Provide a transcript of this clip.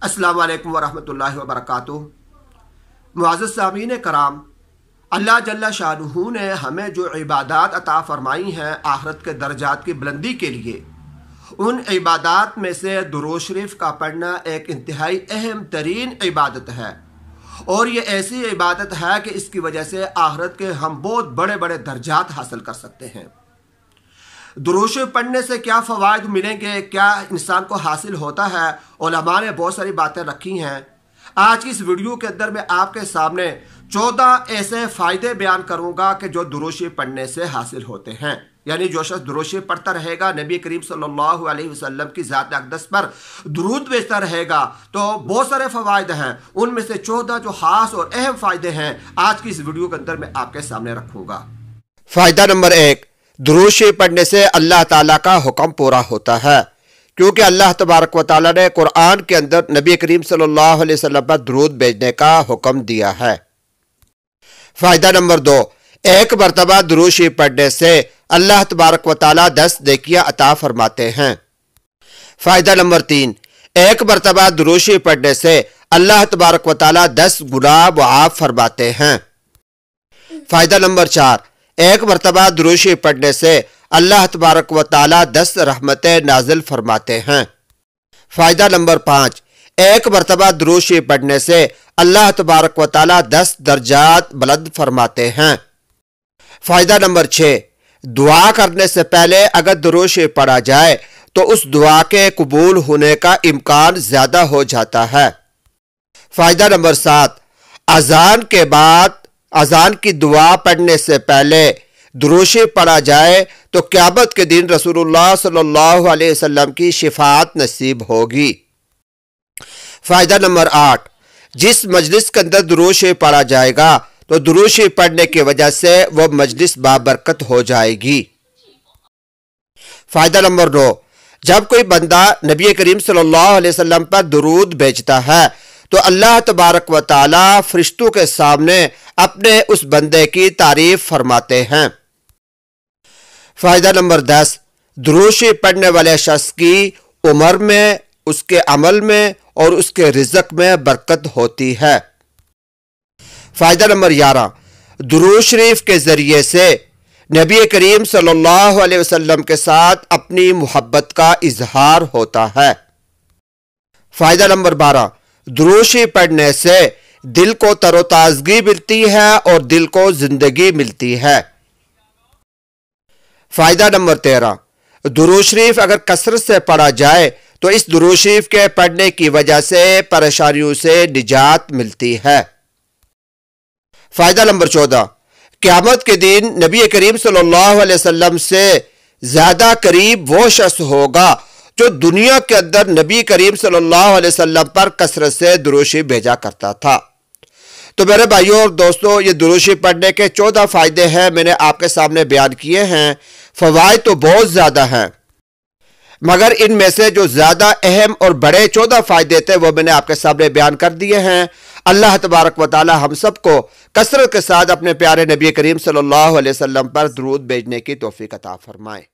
अस्सलाम वालेकुम वरहमतुल्लाहि वबरकातुहू। मुअज़्ज़ज़ सामीन कराम, अल्लाह जल्ला शानुहु ने हमें जो इबादत अता फरमाई हैं आखिरत के दर्जात की बुलंदी के लिए, उन इबादत में से दुरूद शरीफ का पढ़ना एक इंतहाई अहम तरीन इबादत है। और ये ऐसी इबादत है कि इसकी वजह से आखिरत के हम बहुत बड़े बड़े दर्जात हासिल कर सकते हैं। दुरूद शरीफ पढ़ने से क्या फ़वाइद मिलेंगे, क्या इंसान को हासिल होता है, उलमा ने बहुत सारी बातें रखी हैं। आज की इस वीडियो के अंदर मैं आपके सामने 14 ऐसे फ़ायदे बयान करूंगा कि जो दुरूद शरीफ पढ़ने से हासिल होते हैं। यानी जो शख्स दुरूद शरीफ पढ़ता रहेगा, नबी करीम सल्लल्लाहु अलैहि वसल्लम की ज़ात अक़दस पर दुरूद भेजता रहेगा, तो बहुत सारे फ़वाइद हैं। उनमें से 14 जो ख़ास और अहम फ़ायदे हैं आज की इस वीडियो के अंदर मैं आपके सामने रखूँगा। फ़ायदा नंबर 1, दुरूद शरीफ पढ़ने से अल्लाह ताला का हुक्म पूरा होता है, क्योंकि अल्लाह तबारक व तआला ने कुरान के अंदर नबी करीम सल्लल्लाहु अलैहि वसल्लम पर दुरूद भेजने का हुक्म दिया है। फ़ायदा नंबर 2, एक मरतबा दुरूद शरीफ पढ़ने से अल्लाह तबारक व तआला 10 नेकियां अता फरमाते हैं। फ़ायदा नंबर 3, एक मरतबा दुरूद शरीफ पढ़ने से अल्लाह तबारक व तआला 10 गुनाह मुआफ़ फरमाते हैं। फ़ायदा नंबर 4, एक मरतबा दुरूद शरीफ पढ़ने से अल्लाह तबारक व तआला 10 रहमतें नाज़िल फरमाते हैं। फ़ायदा नंबर 5, एक मरतबा दुरूद शरीफ पढ़ने से अल्लाह तबारक व तआला 10 दर्जात बुलंद फरमाते हैं। फ़ायदा नंबर 6, दुआ करने से पहले अगर दुरूद शरीफ पढ़ा जाए तो उस दुआ के कबूल होने का इम्कान ज़्यादा हो जाता है। फ़ायदा नंबर 7, अज़ान के बाद अज़ान की दुआ पढ़ने से पहले दुरूद शरीफ पढ़ा जाए तो क़यामत के दिन रसूलुल्लाह सल्लल्लाहु अलैहि वसल्लम की शिफाअत नसीब होगी। फ़ायदा नंबर 8, जिस मजलिस के अंदर दुरूद शरीफ पढ़ा जाएगा तो दुरूद शरीफ पढ़ने की वजह से वह मजलिस बाबरकत हो जाएगी। फ़ायदा नंबर 9, जब कोई बंदा नबी करीम सल्लल्लाहु अलैहि वसल्लम पर दुरूद भेजता है तो अल्लाह तबारक व तआला फरिश्तों के सामने अपने उस बंदे की तारीफ फरमाते हैं। फ़ायदा नंबर 10, दुरूद शरीफ पढ़ने वाले शख्स की उम्र में, उसके अमल में और उसके रिज़्क़ में बरकत होती है। फ़ायदा नंबर 11, दुरूद शरीफ के ज़रिए से नबी करीम सल्लल्लाहु अलैहि वसल्लम के साथ अपनी मोहब्बत का इजहार होता है। फ़ायदा नंबर 12, दुरूद शरीफ पढ़ने से दिल को तरोताज़गी मिलती है और दिल को ज़िंदगी मिलती है। फ़ायदा नंबर 13, दुरूद शरीफ अगर कसरत से पढ़ा जाए तो इस दुरूद शरीफ के पढ़ने की वजह से परेशानियों से निजात मिलती है। फ़ायदा नंबर 14, क़यामत के दिन नबी करीम सल्लल्लाहु अलैहि वसल्लम से ज़्यादा करीब वो शख्स होगा जो दुनिया के अंदर नबी करीम सल्लल्लाहु अलैहि वसल्लम पर कसरत से दुरूद शरीफ भेजा करता था। तो मेरे भाइयों और दोस्तों, ये दुरूद शरीफ पढ़ने के 14 फ़ायदे हैं, मैंने आपके सामने बयान किए हैं। फ़वाइद तो बहुत ज़्यादा हैं, मगर इनमें से जो ज़्यादा अहम और बड़े 14 फ़ायदे थे वो मैंने आपके सामने बयान कर दिए हैं। अल्लाह तबारक व तआला हम सबको कसरत के साथ अपने प्यारे नबी करीम सल्लल्लाहु अलैहि वसल्लम पर दुरूद भेजने की तौफीक अता फरमाए।